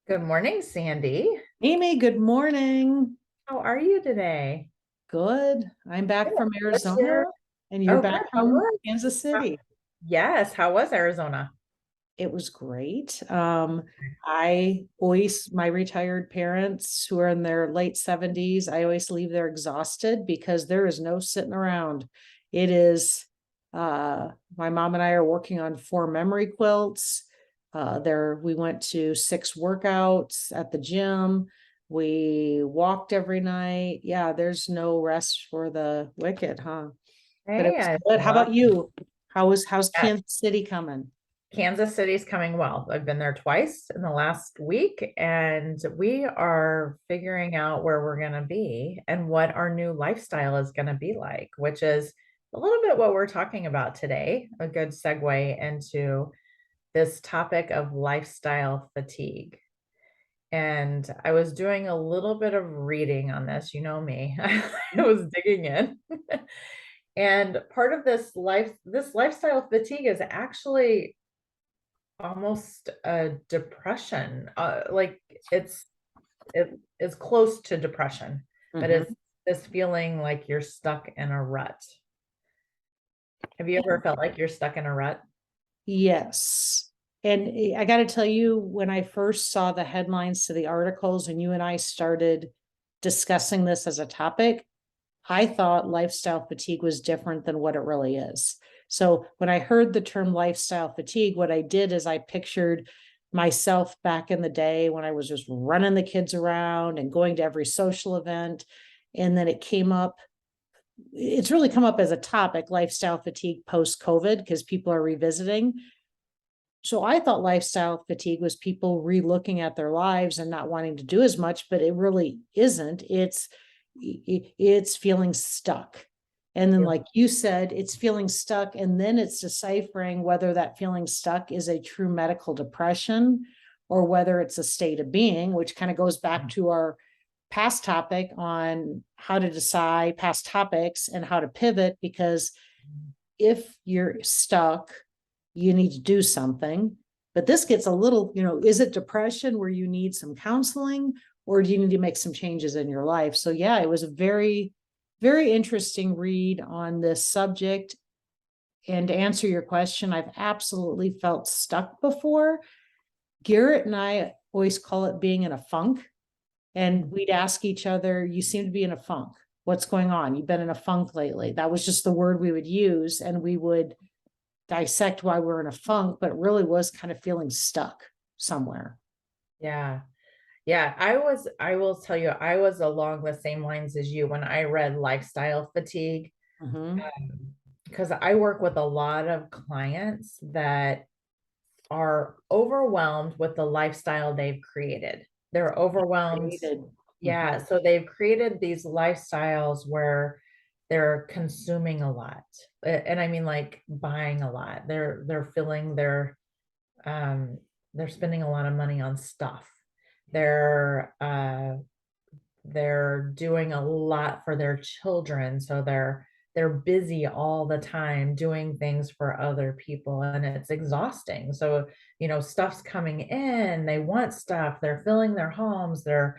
Good morning, Sandy. Amy, good morning. How are you today? Good. I'm back Good. from What's Arizona your, and you're oh, good. back How from was? Kansas how- City. Yes. How was Arizona? It was great. My retired parents who are in their late 70s, I always leave there exhausted because there is no sitting around. It is, my mom and I are working on 4 memory quilts. We went to 6 workouts at the gym. We walked every night. Yeah, there's no rest for the wicked, huh? But it Hey, was I good. How love about you? How's that. Kansas City coming? Kansas City's coming well. I've been there twice in the last week, and we are figuring out where we're going to be and what our new lifestyle is going to be like, which is a little bit what we're talking about today. A good segue into this topic of lifestyle fatigue. And I was doing a little bit of reading on this. You know me. I was digging in. And part of this lifestyle fatigue is actually almost a depression. Like it is close to depression, but Mhm. it's this feeling like you're stuck in a rut. Have you ever felt like you're stuck in a rut? Yes. And I got to tell you, when I first saw the headlines to the articles and you and I started discussing this as a topic, I thought lifestyle fatigue was different than what it really is. So when I heard the term lifestyle fatigue, what I did is I pictured myself back in the day when I was just running the kids around and going to every social event. And then it's really come up as a topic, lifestyle fatigue post COVID, because people are revisiting. So I thought lifestyle fatigue was people re-looking at their lives and not wanting to do as much, but it really isn't. It's feeling stuck. And then, Yeah. like you said, it's feeling stuck, and then it's deciphering whether that feeling stuck is a true medical depression or whether it's a state of being, which kind of goes back to our past topic on how to decide past topics and how to pivot. Because if you're stuck, you need to do something. But this gets a little, is it depression where you need some counseling, or do you need to make some changes in your life? So, yeah, it was a very, very interesting read on this subject. And to answer your question, I've absolutely felt stuck before. Garrett and I always call it being in a funk. And we'd ask each other, "You seem to be in a funk. What's going on? You've been in a funk lately." That was just the word we would use. And we would dissect why we're in a funk, but it really was kind of feeling stuck somewhere. Yeah. Yeah, I will tell you, I was along the same lines as you when I read lifestyle fatigue, Mm-hmm. because I work with a lot of clients that are overwhelmed with the lifestyle they've created. They're overwhelmed. Created. Yeah, so they've created these lifestyles where they're consuming a lot. And I mean like buying a lot. They're filling their they're spending a lot of money on stuff. They're they're doing a lot for their children, so they're busy all the time doing things for other people, and it's exhausting. So stuff's coming in, they want stuff, they're filling their homes, they're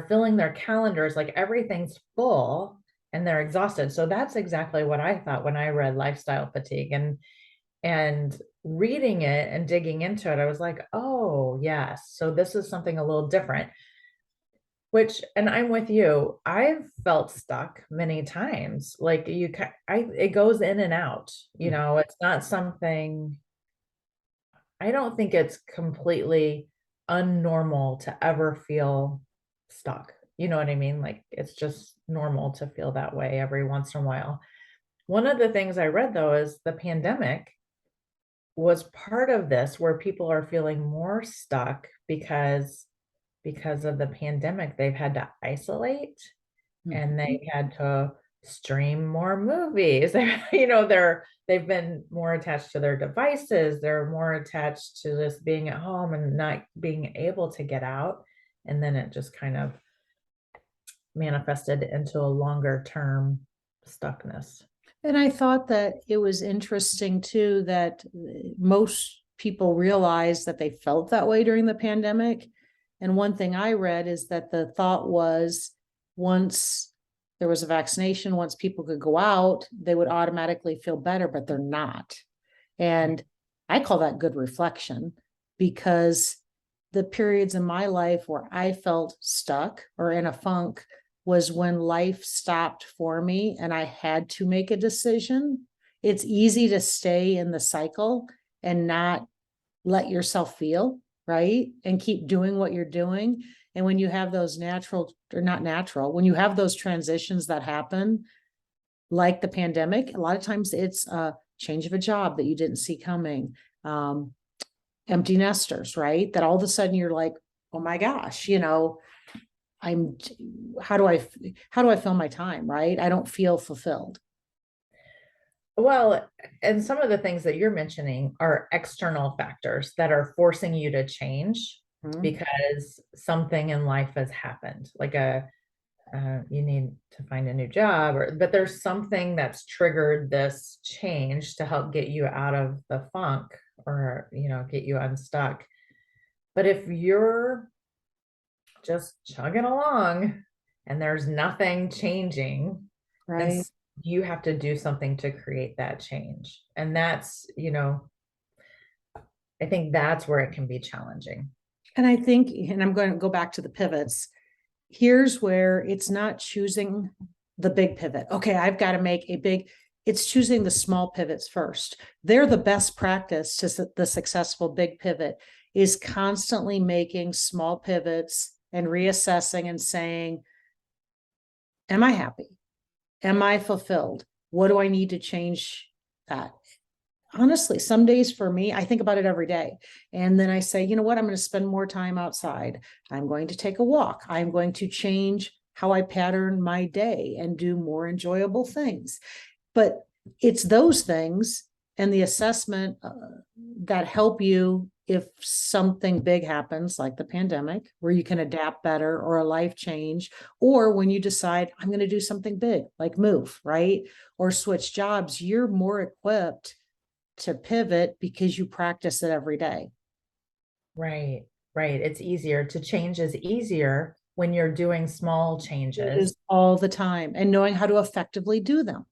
filling their calendars, like everything's full, and they're exhausted. So that's exactly what I thought when I read lifestyle fatigue. And reading it and digging into it, I was like, oh yes, so this is something a little different. Which, and I'm with you. I've felt stuck many times. Like it goes in and out. Mhm. It's not something, I don't think it's completely unnormal to ever feel stuck. You know what I mean? Like it's just normal to feel that way every once in a while. One of the things I read though is the pandemic was part of this where people are feeling more stuck because of the pandemic, they've had to isolate and Mhm. they had to stream more movies. They've been more attached to their devices. They're more attached to just being at home and not being able to get out. And then it just kind of manifested into a longer term stuckness. And I thought that it was interesting too that most people realized that they felt that way during the pandemic. And one thing I read is that the thought was once there was a vaccination, once people could go out, they would automatically feel better, but they're not. And I call that good reflection, because the periods in my life where I felt stuck or in a funk was when life stopped for me and I had to make a decision. It's easy to stay in the cycle and not let yourself feel, right? And keep doing what you're doing. And when you have those natural, or not natural, when you have those transitions that happen, like the pandemic, a lot of times it's a change of a job that you didn't see coming. Empty nesters, right? That all of a sudden you're like, oh my gosh, I'm, how do I fill my time, right? I don't feel fulfilled. Well, and some of the things that you're mentioning are external factors that are forcing you to change Mhm. because something in life has happened, like you need to find a new job, but there's something that's triggered this change to help get you out of the funk, or get you unstuck. But if you're just chugging along and there's nothing changing, then Right. you have to do something to create that change. And I think that's where it can be challenging. And I think, and I'm going to go back to the pivots. Here's where it's not choosing the big pivot. Okay, I've got to make a big, it's choosing the small pivots first. They're the best practice to the successful big pivot, is constantly making small pivots and reassessing and saying, am I happy? Am I fulfilled? What do I need to change that? Honestly, some days for me, I think about it every day. And then I say, you know what? I'm going to spend more time outside. I'm going to take a walk. I'm going to change how I pattern my day and do more enjoyable things. But it's those things and the assessment that help you if something big happens, like the pandemic, where you can adapt better, or a life change, or when you decide, I'm going to do something big, like move, right? Or switch jobs, you're more equipped to pivot because you practice it every day. Right, right. It's easier to change is easier when you're doing small It changes. is all the time, and knowing how to effectively do them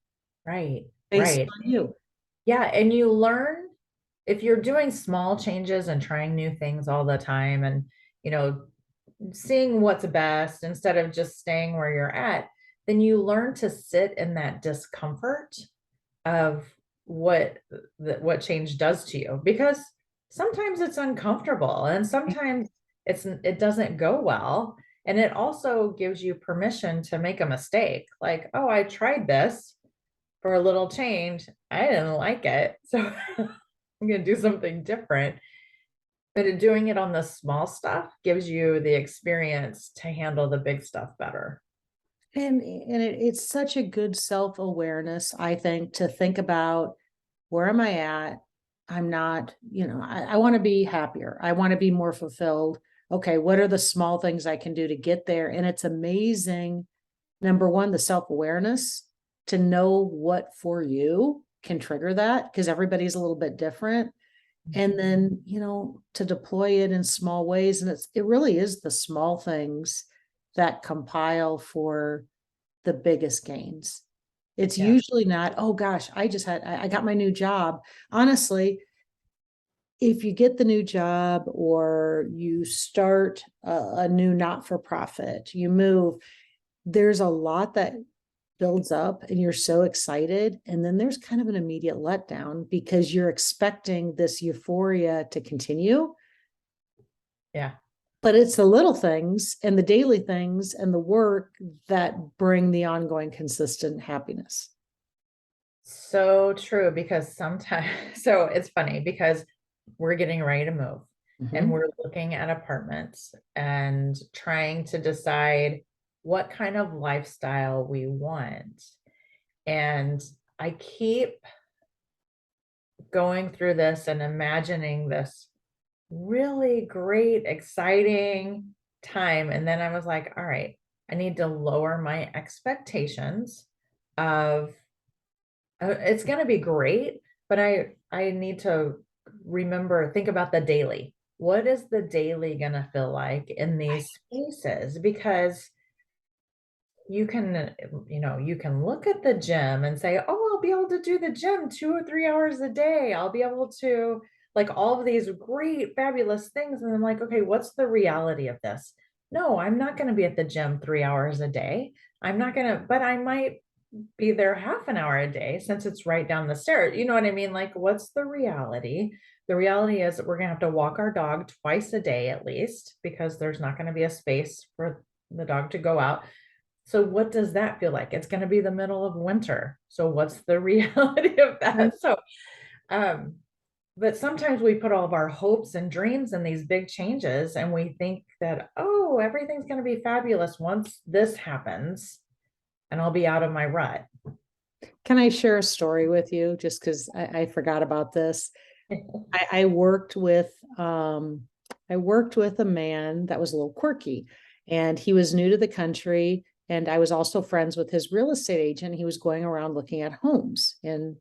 Right, based right. on you. Yeah, and you learn if you're doing small changes and trying new things all the time, and you know seeing what's best instead of just staying where you're at, then you learn to sit in that discomfort of what change does to you, because sometimes it's uncomfortable and sometimes it doesn't go well, and it also gives you permission to make a mistake, like, oh, I tried this for a little change, I didn't like it, so I'm going to do something different. But doing it on the small stuff gives you the experience to handle the big stuff better. It's such a good self-awareness, I think, to think about, where am I at? I'm not, I want to be happier. I want to be more fulfilled. Okay, what are the small things I can do to get there? And it's amazing, number one, the self-awareness to know what for you can trigger that, because everybody's a little bit different. And then, to deploy it in small ways. And it really is the small things that compile for the biggest gains. It's Yeah. usually not, oh gosh, I got my new job. Honestly, if you get the new job or you start a new not-for-profit, you move, there's a lot that builds up and you're so excited. And then there's kind of an immediate letdown because you're expecting this euphoria to continue. Yeah. But it's the little things and the daily things and the work that bring the ongoing consistent happiness. So true, because sometimes, so it's funny because we're getting ready to move and Mhm. we're looking at apartments and trying to decide what kind of lifestyle we want. And I keep going through this and imagining this really great, exciting time. And then I was like, all right, I need to lower my expectations of it's going to be great, but I need to think about the daily. what is the daily gonna feel like in these spaces? Because you can, you can look at the gym and say, oh, I'll be able to do the gym 2 or 3 hours a day. I'll be able to, like, all of these great, fabulous things. And I'm like, okay, what's the reality of this? No, I'm not going to be at the gym 3 hours a day. I'm not going to, but I might be there half an hour a day since it's right down the stairs. You know what I mean? Like, what's the reality? The reality is that we're going to have to walk our dog twice a day at least because there's not going to be a space for the dog to go out. So what does that feel like? It's going to be the middle of winter. So what's the reality of Right. that? So, um, but sometimes we put all of our hopes and dreams in these big changes and we think that, oh, everything's going to be fabulous once this happens and I'll be out of my rut. Can I share a story with you? Just because I forgot about this. I worked with I worked with a man that was a little quirky, and he was new to the country. And I was also friends with his real estate agent. He was going around looking at homes in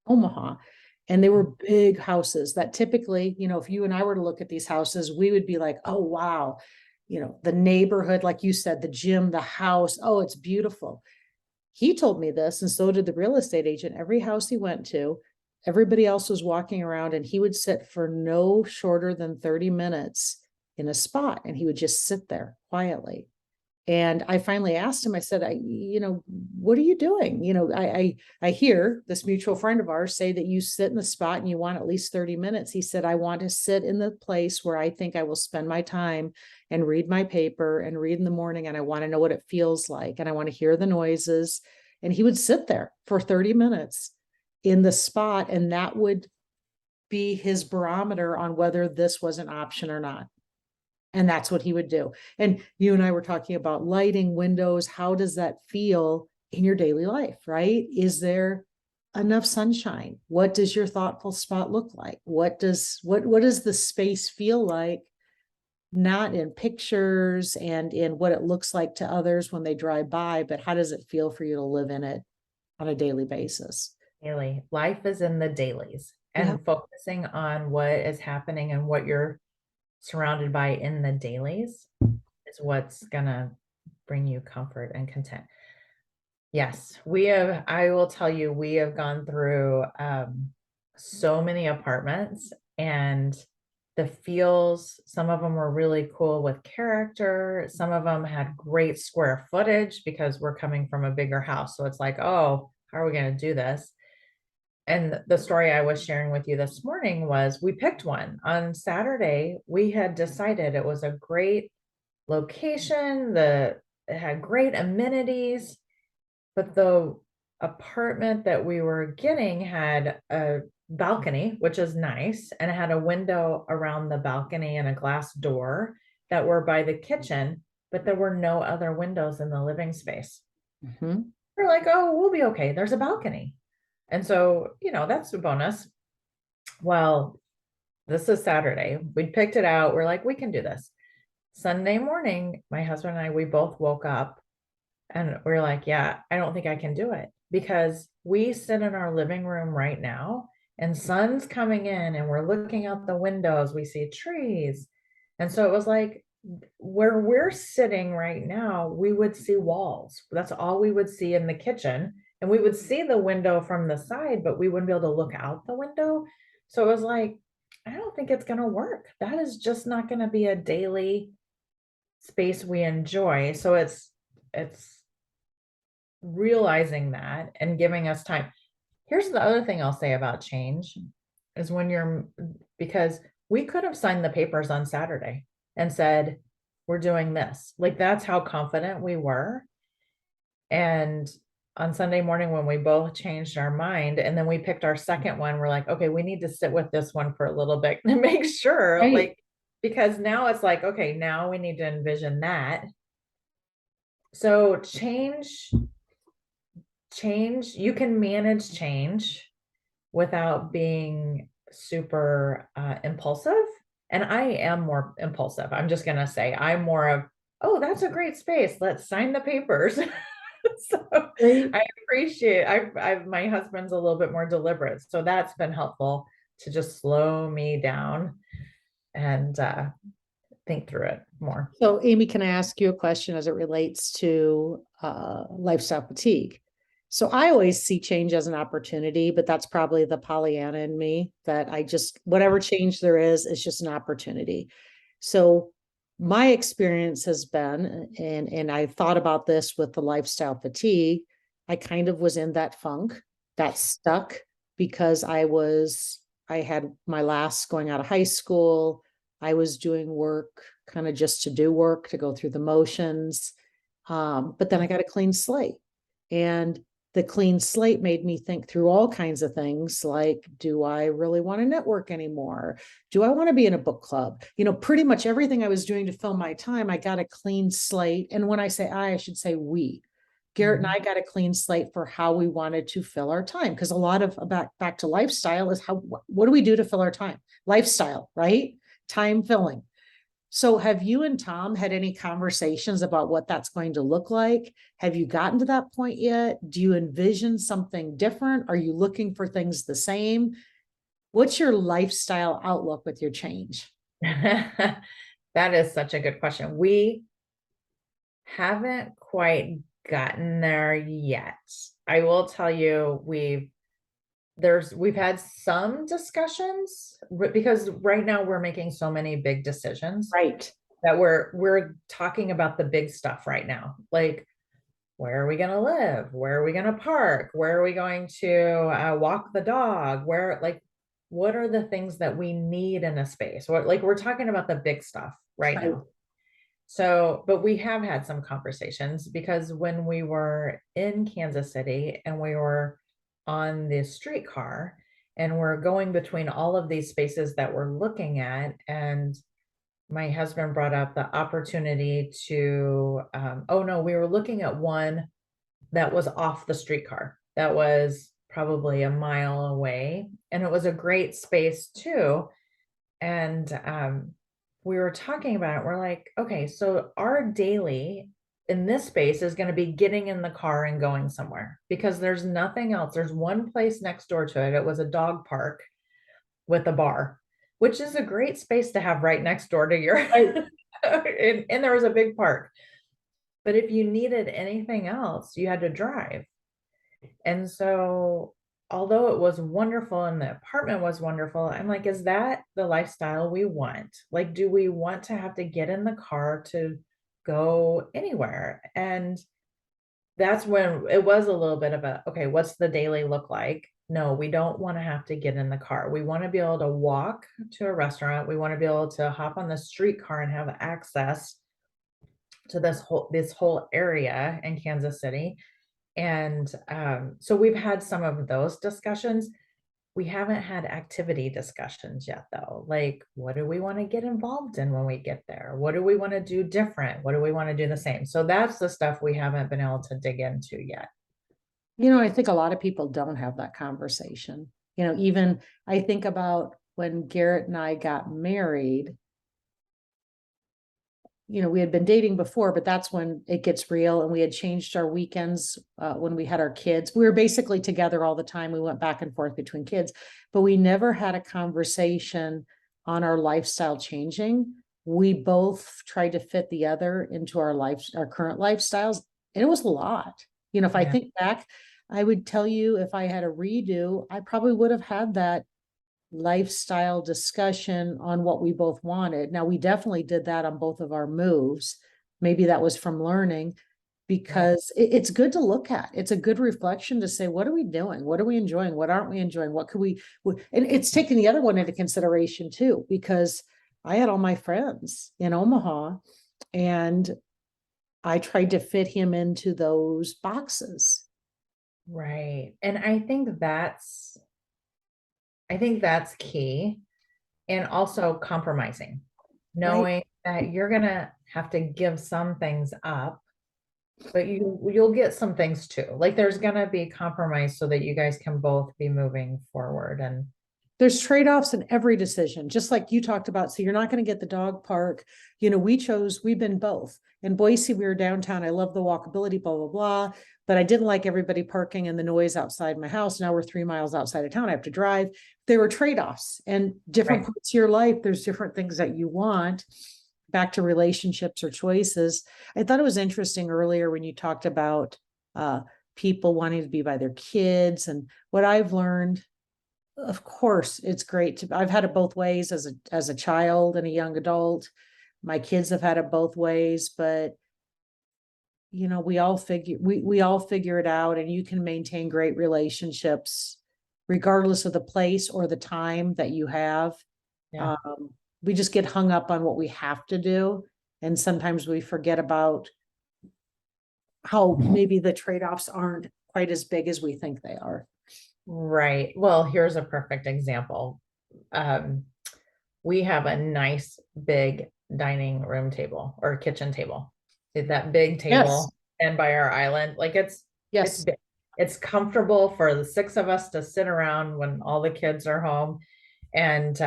Omaha. And they were big houses that typically, if you and I were to look at these houses, we would be like, oh, wow. The neighborhood, like you said, the gym, the house, oh, it's beautiful. He told me this, and so did the real estate agent. Every house he went to, everybody else was walking around, and he would sit for no shorter than 30 minutes in a spot, and he would just sit there quietly. And I finally asked him, I said, what are you doing? I hear this mutual friend of ours say that you sit in the spot and you want at least 30 minutes. He said, I want to sit in the place where I think I will spend my time and read my paper and read in the morning. And I want to know what it feels like. And I want to hear the noises. And he would sit there for 30 minutes in the spot. And that would be his barometer on whether this was an option or not. And that's what he would do. And you and I were talking about lighting, windows. How does that feel in your daily life, right? Is there enough sunshine? What does your thoughtful spot look like? What does the space feel like? Not in pictures and in what it looks like to others when they drive by, but how does it feel for you to live in it on a daily basis? Daily life is in the dailies Yeah. and focusing on what is happening and what you're surrounded by in the dailies is what's gonna bring you comfort and content. Yes, I will tell you, we have gone through so many apartments and the feels, some of them were really cool with character. Some of them had great square footage because we're coming from a bigger house. So it's like, oh, how are we going to do this? And the story I was sharing with you this morning was we picked one on Saturday. We had decided it was a great location, it had great amenities, but the apartment that we were getting had a balcony, which is nice, and it had a window around the balcony and a glass door that were by the kitchen, but there were no other windows in the living space. Mhm. We're like, oh, we'll be okay. There's a balcony. And so, that's a bonus. Well, this is Saturday. We picked it out. We're like, we can do this. Sunday morning, my husband and I, we both woke up and we're like, yeah, I don't think I can do it because we sit in our living room right now and sun's coming in and we're looking out the windows. We see trees. And so it was like where we're sitting right now, we would see walls. That's all we would see in the kitchen. And we would see the window from the side, but we wouldn't be able to look out the window. So it was like, I don't think it's going to work. That is just not going to be a daily space we enjoy. So it's realizing that and giving us time. Here's the other thing I'll say about change is because we could have signed the papers on Saturday and said, we're doing this. Like that's how confident we were. And on Sunday morning, when we both changed our mind and then we picked our second one, we're like, okay, we need to sit with this one for a little bit to make sure, Right. like, because now it's like, okay, now we need to envision that. So change, you can manage change without being super impulsive. And I am more impulsive. I'm just going to say I'm more of, oh, that's a great space. Let's sign the papers. So Right. I appreciate, my husband's a little bit more deliberate. So that's been helpful to just slow me down and think through it more. So Amy, can I ask you a question as it relates to lifestyle fatigue? So I always see change as an opportunity, but that's probably the Pollyanna in me that I just, whatever change there is just an opportunity. So my experience has been, and I thought about this with the lifestyle fatigue, I kind of was in that funk, that stuck because I had my last going out of high school. I was doing work kind of just to do work, to go through the motions. But then I got a clean slate. And the clean slate made me think through all kinds of things like, do I really want to network anymore? Do I want to be in a book club? Pretty much everything I was doing to fill my time, I got a clean slate. And when I say I should say we. Garrett and I got a clean slate for how we wanted to fill our time. Because a lot of back to lifestyle is what do we do to fill our time? Lifestyle, right? Time filling. So have you and Tom had any conversations about what that's going to look like? Have you gotten to that point yet? Do you envision something different? Are you looking for things the same? What's your lifestyle outlook with your change? That is such a good question. We haven't quite gotten there yet. I will tell you, we've had some discussions because right now we're making so many big decisions, right, that we're talking about the big stuff right now. Like, where are we going to live? Where are we going to park? Where are we going to walk the dog? What are the things that we need in a space? We're talking about the big stuff right now. So, but we have had some conversations because when we were in Kansas City and we were on the streetcar and we're going between all of these spaces that we're looking at, and my husband brought up the opportunity to, oh no, we were looking at one that was off the streetcar. That was probably a mile away. And it was a great space too. And we were talking about it. We're like, okay, so our daily in this space is going to be getting in the car and going somewhere because there's nothing else. There's one place next door to it. It was a dog park with a bar, which is a great space to have right next door to your, and there was a big park. But if you needed anything else, you had to drive. And so, although it was wonderful and the apartment was wonderful, I'm like, is that the lifestyle we want? Like, do we want to have to get in the car to go anywhere? And that's when it was a little bit of a, okay, what's the daily look like? No, we don't want to have to get in the car. We want to be able to walk to a restaurant. We want to be able to hop on the streetcar and have access to this whole area in Kansas City. And so we've had some of those discussions. We haven't had activity discussions yet, though. Like, what do we want to get involved in when we get there? What do we want to do different? What do we want to do the same? So that's the stuff we haven't been able to dig into yet. I think a lot of people don't have that conversation. Even I think about when Garrett and I got married, we had been dating before, but that's when it gets real. And we had changed our weekends when we had our kids. We were basically together all the time. We went back and forth between kids, but we never had a conversation on our lifestyle changing. We both tried to fit the other into our current lifestyles. And it was a lot. If I think back, I would tell you if I had a redo, I probably would have had that lifestyle discussion on what we both wanted. Now, we definitely did that on both of our moves. Maybe that was from learning, because it's good to look at. It's a good reflection to say, what are we doing? What are we enjoying? What aren't we enjoying? What could we, and it's taking the other one into consideration too, because I had all my friends in Omaha and I tried to fit him into those boxes. Right. And I think that's key. And also compromising, knowing that you're going to have to give some things up, but you'll get some things too. Like, there's going to be compromise so that you guys can both be moving forward. And there's trade-offs in every decision, just like you talked about. So you're not going to get the dog park. We've been both. In Boise, we were downtown. I love the walkability, blah, blah, blah. but I didn't like everybody parking and the noise outside my house. Now we're 3 miles outside of town. I have to drive. There were trade-offs, and different Right. parts of your life, there's different things that you want. Back to relationships or choices. I thought it was interesting earlier when you talked about people wanting to be by their kids, and what I've learned, of course, it's great to, I've had it both ways as a child and a young adult. My kids have had it both ways, but we all figure it out, and you can maintain great relationships regardless of the place or the time that you have. Yeah. We just get hung up on what we have to do, and sometimes we forget about how maybe the trade-offs aren't quite as big as we think they are. Right. Well, here's a perfect example. Um, we have a nice big dining room table or kitchen table. That big Yes, table and by our island, like it's yes, big. It's comfortable for the six of us to sit around when all the kids are home. And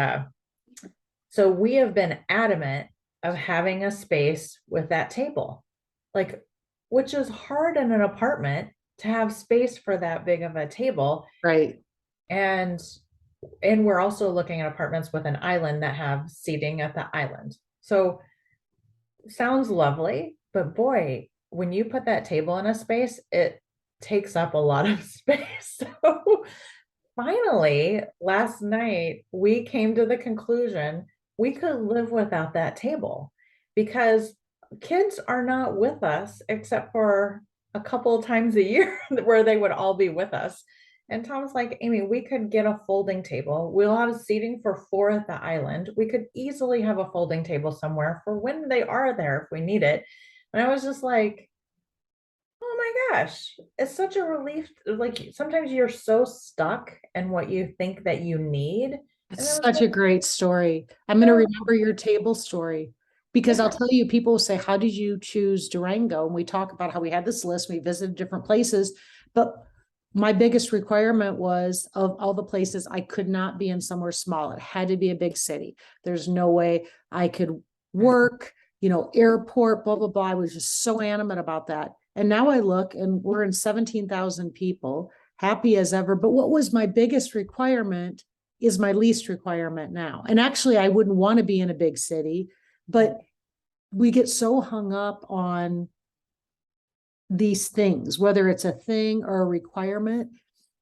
so we have been adamant of having a space with that table, like, which is hard in an apartment to have space for that big of a table. right. And and we're also looking at apartments with an island that have seating at the island. So sounds lovely, but boy, when you put that table in a space, it takes up a lot of space. So finally, last night, we came to the conclusion we could live without that table because kids are not with us except for a couple of times a year where they would all be with us. And Tom's like, Amy, we could get a folding table. We'll have seating for four at the island. We could easily have a folding table somewhere for when they are there if we need it. And I was just like, oh my gosh, it's such a relief. Like sometimes you're so stuck in what you think that you need. And It's there was such like, a great story. I'm going to no, remember your table story, because I'll yeah, tell you, people will say, how did you choose Durango? And we talk about how we had this list, we visited different places, but my biggest requirement was, of all the places, I could not be in somewhere small. It had to be a big city. There's no way I could work, airport, blah, blah, blah. I was just so animate about that. And now I look and we're in 17,000 people, happy as ever. But what was my biggest requirement is my least requirement now. And actually, I wouldn't want to be in a big city, but we get so hung up on these things, whether it's a thing or a requirement,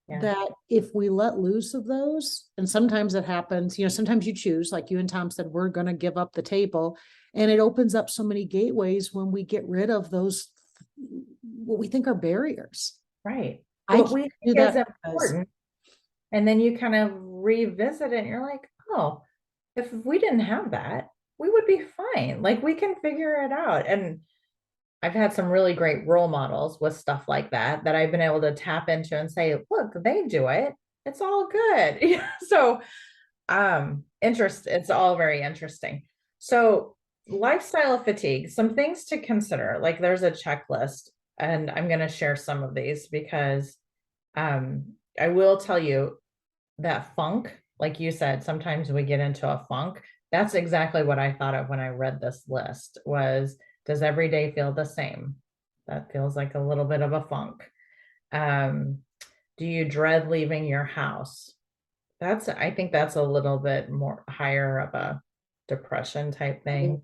yeah, that if we let loose of those, and sometimes it happens, sometimes you choose, like you and Tom said, we're going to give up the table, and it opens up so many gateways when we get rid of those, what we think are barriers. right. I What can't we do think is that because, important. And then you kind of revisit it and you're like, oh, if we didn't have that, we would be fine. Like we can figure it out. And I've had some really great role models with stuff like that I've been able to tap into and say, look, they do it. It's all good. So it's all very interesting. So lifestyle fatigue, some things to consider. Like there's a checklist, and I'm going to share some of these because I will tell you that funk, like you said, sometimes we get into a funk. That's exactly what I thought of when I read this list was, does every day feel the same? That feels like a little bit of a funk. Um, do you dread leaving your house? I think that's a little bit more higher of a depression type thing.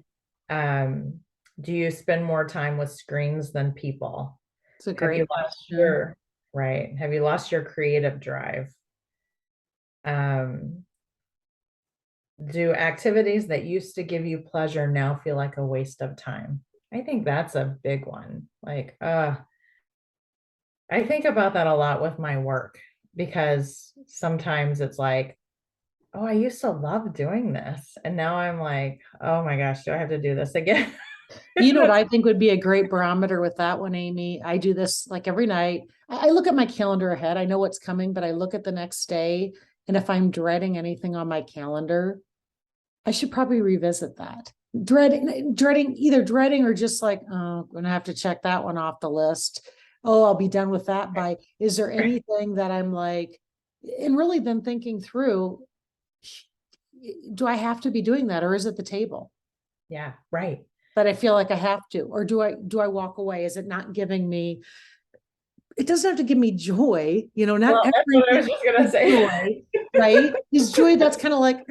Um, do you spend more time with screens than people? it's a Have you great lost question. have you lost your creative drive? Um, do activities that used to give you pleasure now feel like a waste of time? I think that's a big one. Like, I think about that a lot with my work because sometimes it's like, oh, I used to love doing this. And now I'm like, oh my gosh, do I have to do this again? You know what I think would be a great barometer with that one, Amy? I do this like every night. I look at my calendar ahead. I know what's coming, but I look at the next day. And if I'm dreading anything on my calendar, I should probably revisit that. Either dreading or just like, oh, I'm gonna have to check that one off the list. Oh, I'll be done with that by, is there anything that I'm like, and really then thinking through, do I have to be doing that, or is it the table Yeah, right. that I feel like I have to, or do I walk away? Is it not giving me it doesn't have to give me joy, not Well, that's what I was everything just gonna is say. joy, right? Is joy that's kind of like,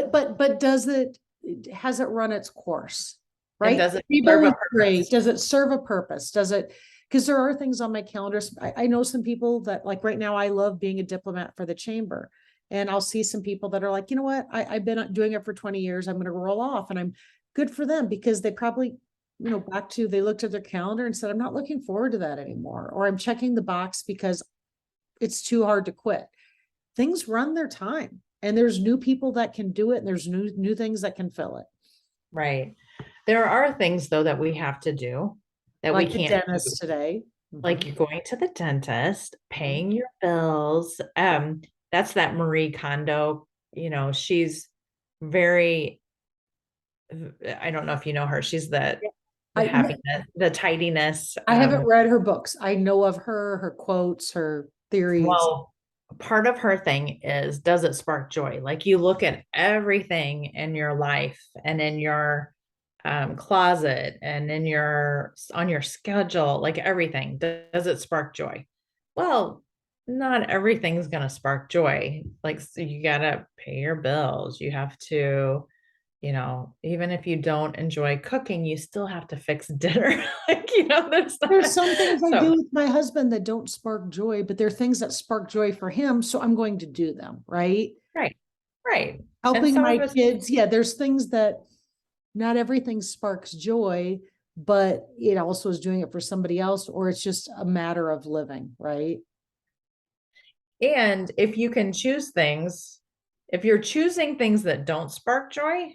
but has it run its course? And Right? does it serve People a is great. purpose? Does it serve a purpose? Does it? Because there are things on my calendar. I know some people that, like, right now, I love being a diplomat for the chamber. And I'll see some people that are like, you know what? I've been doing it for 20 years. I'm going to roll off. And I'm good for them, because they probably, they looked at their calendar and said, I'm not looking forward to that anymore. Or I'm checking the box because it's too hard to quit. Things run their time, and there's new people that can do it, and there's new things that can fill it. Right. There are things though that we have to do that we Like the can't do. dentist today. Like you're going to the dentist, Mhm. paying your bills. That's that Marie Kondo, she's very, I don't know if you know her. She's the I happiness, the tidiness. I haven't read her books. I know of her quotes, her theories. Well, part of her thing is, does it spark joy? Like you look at everything in your life and in your closet and on your schedule, like everything, does it spark joy? Well, not everything's going to spark joy. Like, so you got to pay your bills. You have to, even if you don't enjoy cooking, you still have to fix dinner. Like, there's There's some things I do so with my husband that don't spark joy, but they're things that spark joy for him. So I'm going to do them, right? right, right. And Helping some my of us, kids. Yeah, there's things that not everything sparks joy, but it also is doing it for somebody else, or it's just a matter of living, right? and if you can choose things, if you're choosing things that don't spark joy,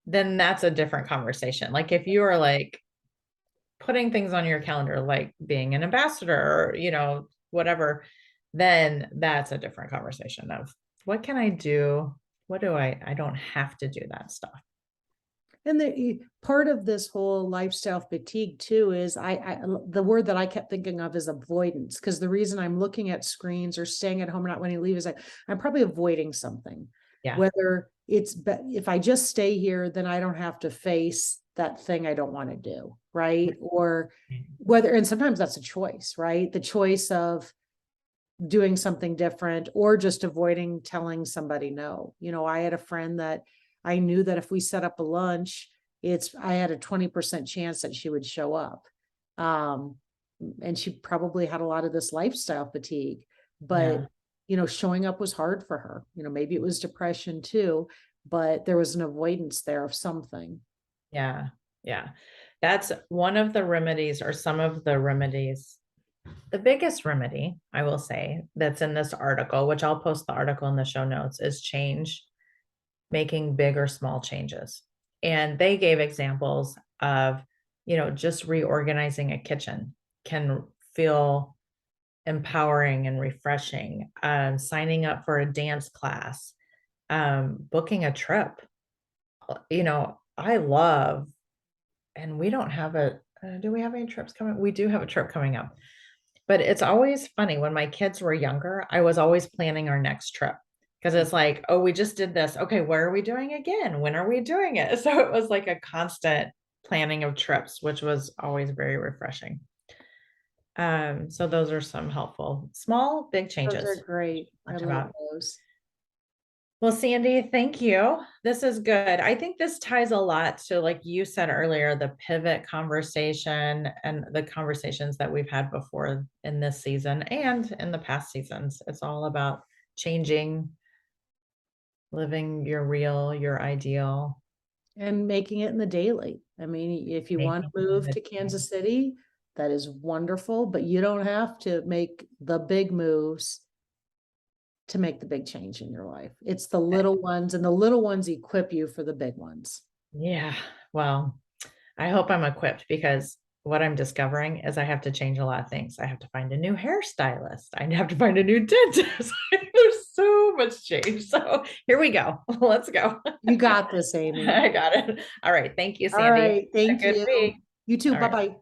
then that's a different conversation. Like if you are like putting things on your calendar, like being an ambassador, or, whatever, then that's a different conversation of what can I do? What do I don't have to do that stuff. And part of this whole lifestyle fatigue too is the word that I kept thinking of is avoidance. Because the reason I'm looking at screens or staying at home, not wanting to leave, is I'm probably avoiding something. Yeah. Whether if I just stay here, then I don't have to face that thing I don't want to do, right? Or and sometimes that's a choice, right? The choice of doing something different, or just avoiding telling somebody no. I had a friend that I knew that if we set up a lunch, I had a 20% chance that she would show up. And she probably had a lot of this lifestyle fatigue, but showing up was hard for her. Maybe it was depression too, but there was an avoidance there of something. Yeah. Yeah. That's one of the remedies, or some of the remedies. The biggest remedy, I will say, that's in this article, which I'll post the article in the show notes, is change, making big or small changes. And they gave examples of, just reorganizing a kitchen can feel empowering and refreshing. Signing up for a dance class, booking a trip. I love, and we don't have do we have any trips coming? We do have a trip coming up. But it's always funny, when my kids were younger, I was always planning our next trip, because it's like, oh, we just did this. Okay, where are we doing again? When are we doing it? So it was like a constant planning of trips, which was always very refreshing. So those are some helpful, small, big Those are changes. great. I love About. those. Well, Sandy, thank you. This is good. I think this ties a lot to, like you said earlier, the pivot conversation and the conversations that we've had before in this season and in the past seasons. It's all about changing, living your ideal. And making it in the daily. I mean, if you want to move to Kansas City, that is wonderful, but you don't have to make the big moves to make the big change in your life. It's the little ones, and the little ones equip you for the big ones. Yeah. Well, I hope I'm equipped, because what I'm discovering is I have to change a lot of things. I have to find a new hairstylist. I have to find a new dentist. There's so much change. So here we go. Let's go. You got this, Amy. I got it. All right. Thank you, All Sandy. right. Thank Good you. week. You too. All Bye right. bye.